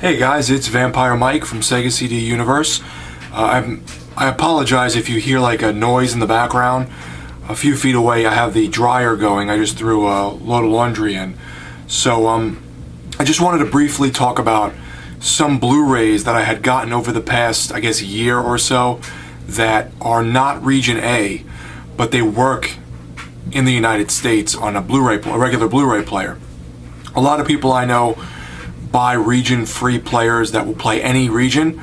Hey guys, it's Vampire Mike from Sega CD Universe. I apologize if you hear like a noise in the background. A few feet away I have the dryer going. I just threw a load of laundry in. So I just wanted to briefly talk about some Blu-Rays that I had gotten over the past, I guess, year or so that are not Region A, but they work in the United States on a regular Blu-ray player. A lot of people I know buy region-free players that will play any region.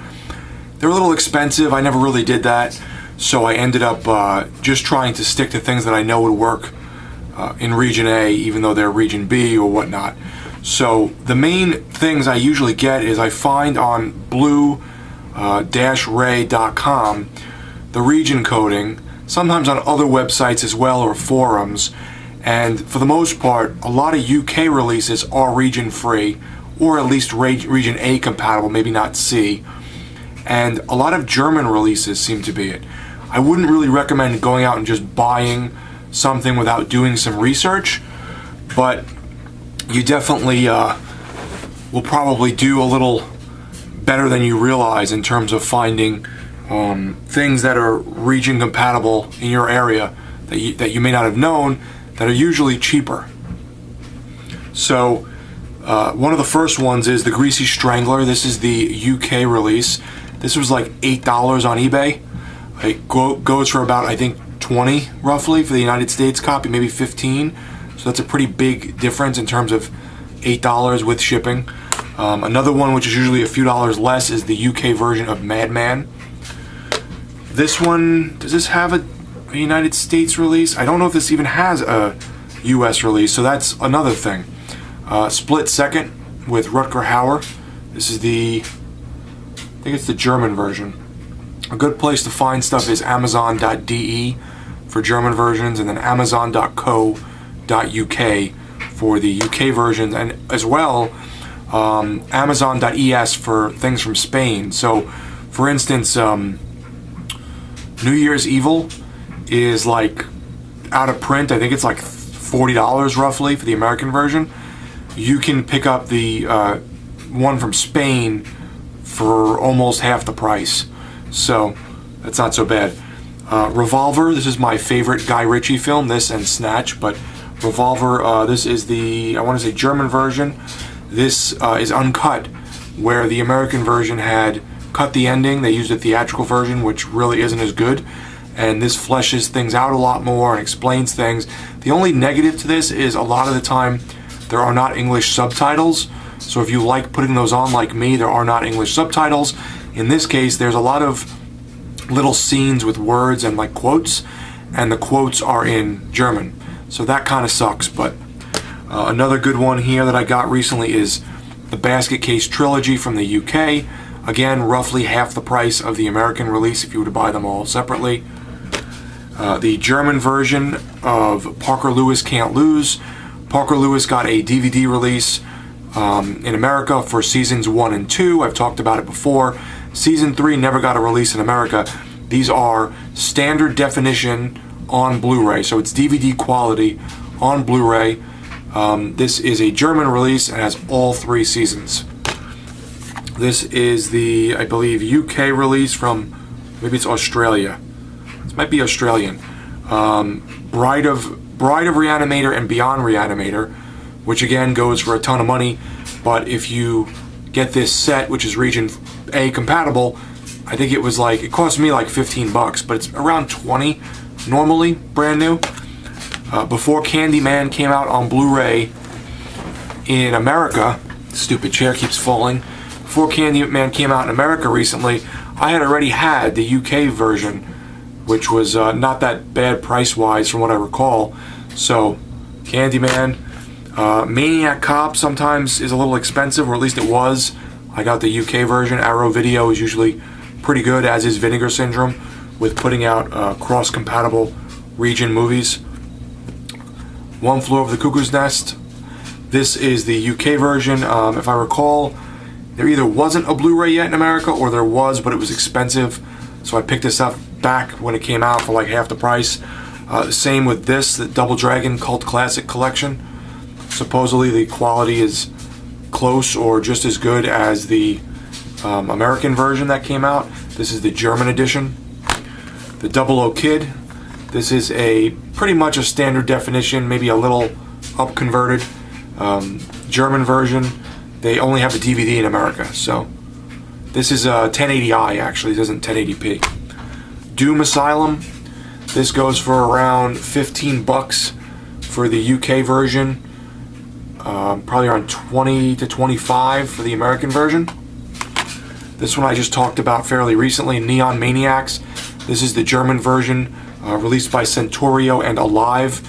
They're a little expensive. I never really did that, so I ended up just trying to stick to things that I know would work in Region A, even though they're Region B or whatnot. So the main things I usually get is I find on Blu-Ray.com the region coding, sometimes on other websites as well or forums, and for the most part, a lot of UK releases are region-free, or at least Region A compatible, maybe not C. And a lot of German releases seem to be it. I wouldn't really recommend going out and just buying something without doing some research, but you definitely will probably do a little better than you realize in terms of finding things that are region compatible in your area that you may not have known, that are usually cheaper. So one of the first ones is the Greasy Strangler. This is the UK release. This was like $8 on eBay. It goes for about, I think, 20 roughly for the United States copy, maybe 15. So that's a pretty big difference in terms of $8 with shipping. Another one, which is usually a few dollars less, is the UK version of Madman. This one, does this have a United States release? I don't know if this even has a US release, so that's another thing. Split Second with Rutger Hauer. This is I think it's the German version. A good place to find stuff is Amazon.de for German versions, and then Amazon.co.uk for the UK versions, and as well Amazon.es for things from Spain. So, for instance, New Year's Evil is like out of print. I think it's like $40 roughly for the American version. You can pick up the one from Spain for almost half the price, so that's not so bad. Revolver, this is my favorite Guy Ritchie film, this and Snatch, but Revolver, this is the, I want to say, German version. This is uncut, where the American version had cut the ending. They used a theatrical version, which really isn't as good, and this fleshes things out a lot more and explains things. The only negative to this is a lot of the time there are not English subtitles, so if you like putting those on like me, there are not English subtitles. In this case, there's a lot of little scenes with words and like quotes, and the quotes are in German, so that kind of sucks. But another good one here that I got recently is the Basket Case Trilogy from the UK. Again, roughly half the price of the American release if you were to buy them all separately. The German version of Parker Lewis Can't Lose. Parker Lewis got a DVD release in America for seasons 1 and 2. I've talked about it before. Season 3 never got a release in America. These are standard definition on Blu-ray, so it's DVD quality on Blu-ray. This is a German release and has all 3 seasons. This is the, I believe, UK release from, maybe it's Australia. This might be Australian. Bride of Reanimator and Beyond Reanimator, which again goes for a ton of money, but if you get this set, which is Region A compatible, I think it cost me like 15 bucks, but it's around 20 normally, brand new. Before Candyman came out on Blu-ray in America, stupid chair keeps falling. Before Candyman came out in America recently, I had already had the UK version, which was not that bad price-wise from what I recall. So, Candyman. Maniac Cop sometimes is a little expensive, or at least it was. I got the UK version. Arrow Video is usually pretty good, as is Vinegar Syndrome, with putting out cross-compatible region movies. One Flew Over the Cuckoo's Nest. This is the UK version. If I recall, there either wasn't a Blu-ray yet in America, or there was, but it was expensive. So I picked this up back when it came out for like half the price. Same with this, the Double Dragon Cult Classic Collection. Supposedly the quality is close or just as good as the American version that came out. This is the German edition. The 00 Kid. This is a pretty much a standard definition, maybe a little up converted German version. They only have a DVD in America, so this is a 1080i actually. This isn't 1080p. Doom Asylum. This goes for around 15 bucks for the UK version. Probably around 20 to 25 for the American version. This one I just talked about fairly recently, Neon Maniacs. This is the German version, released by Centaurio and Alive.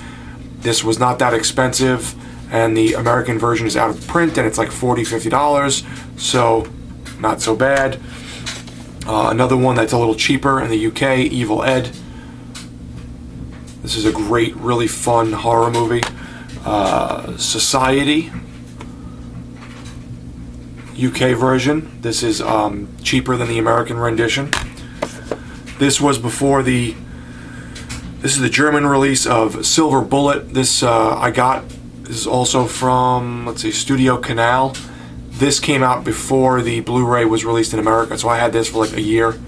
This was not that expensive, and the American version is out of print, and it's like $40, $50, so not so bad. Another one that's a little cheaper in the UK, Evil Ed. This is a great, really fun horror movie. Society, UK version. This is cheaper than the American rendition. This was before this is the German release of Silver Bullet. This I got. This is also from, let's see, Studio Canal. This came out before the Blu-ray was released in America, so I had this for like a year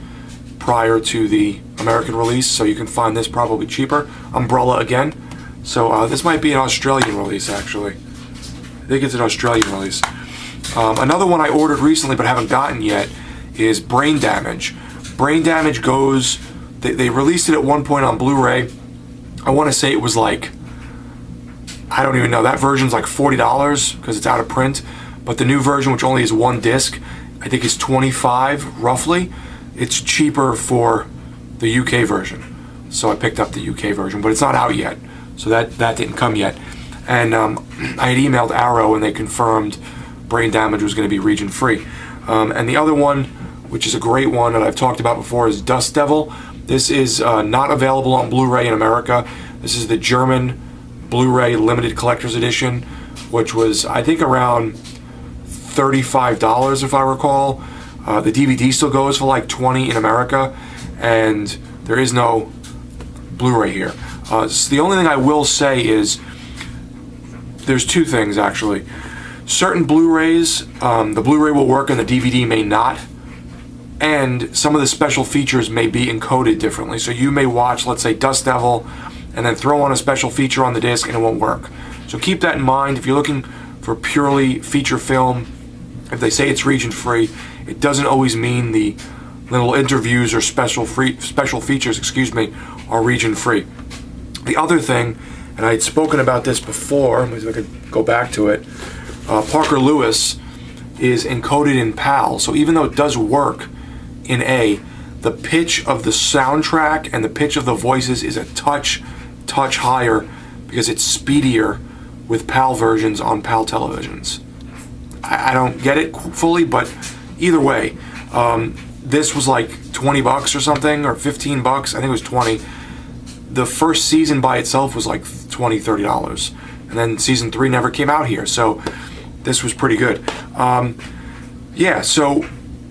prior to the American release, so you can find this probably cheaper. Umbrella again. So this might be an Australian release, actually. I think it's an Australian release. Another one I ordered recently but haven't gotten yet is Brain Damage. Brain Damage goes... They released it at one point on Blu-ray. I want to say it was like... I don't even know. That version's like $40 because it's out of print. But the new version, which only is one disc, I think is $25, roughly. It's cheaper for the UK version. So I picked up the UK version, but it's not out yet. So that didn't come yet. And I had emailed Arrow and they confirmed Brain Damage was going to be region free. And the other one, which is a great one that I've talked about before, is Dust Devil. This is not available on Blu-ray in America. This is the German Blu-ray limited collector's edition, which was, I think, around $35 if I recall. The DVD still goes for like $20 in America, and there is no Blu-ray here. So the only thing I will say is there's two things actually. Certain Blu-rays, the Blu-ray will work and the DVD may not, and some of the special features may be encoded differently. So you may watch, let's say, Dust Devil, and then throw on a special feature on the disc and it won't work. So keep that in mind. If you're looking for purely feature film, if they say it's region free, it doesn't always mean the little interviews or special features, are region free. The other thing, and I had spoken about this before, let me see if I could go back to it. Parker Lewis is encoded in PAL, so even though it does work in A, the pitch of the soundtrack and the pitch of the voices is a touch higher because it's speedier with PAL versions on PAL televisions. I don't get it fully, but either way, this was like 20 bucks or something, or 15 bucks. I think it was 20. The first season by itself was like $20, $30. And then season 3 never came out here, so this was pretty good. Yeah, so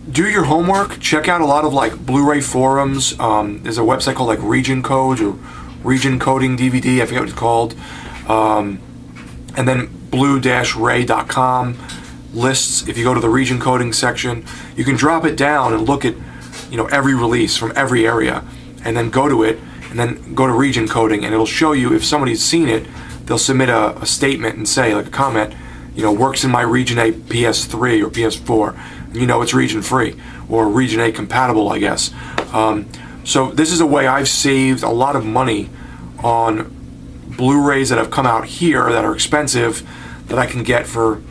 do your homework. Check out a lot of like Blu-ray forums. There's a website called like Region Codes or Region Coding DVD, I forget what it's called. And then blue-ray.com lists. If you go to the region coding section, you can drop it down and look at, every release from every area, and then go to it, and then go to region coding, and it'll show you if somebody's seen it. They'll submit a statement and say, like a comment, works in my region A PS3 or PS4, and it's region free or region A compatible, I guess. So this is a way I've saved a lot of money on Blu-rays that have come out here that are expensive that I can get for,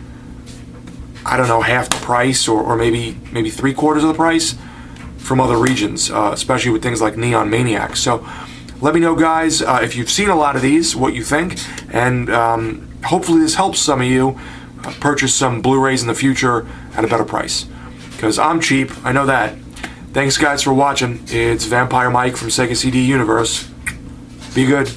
I don't know, half the price or maybe 3/4 of the price from other regions, especially with things like Neon Maniacs. So let me know, guys, if you've seen a lot of these, what you think, and hopefully this helps some of you purchase some Blu-rays in the future at a better price, because I'm cheap, I know that. Thanks, guys, for watching. It's Vampire Mike from Sega CD Universe. Be good.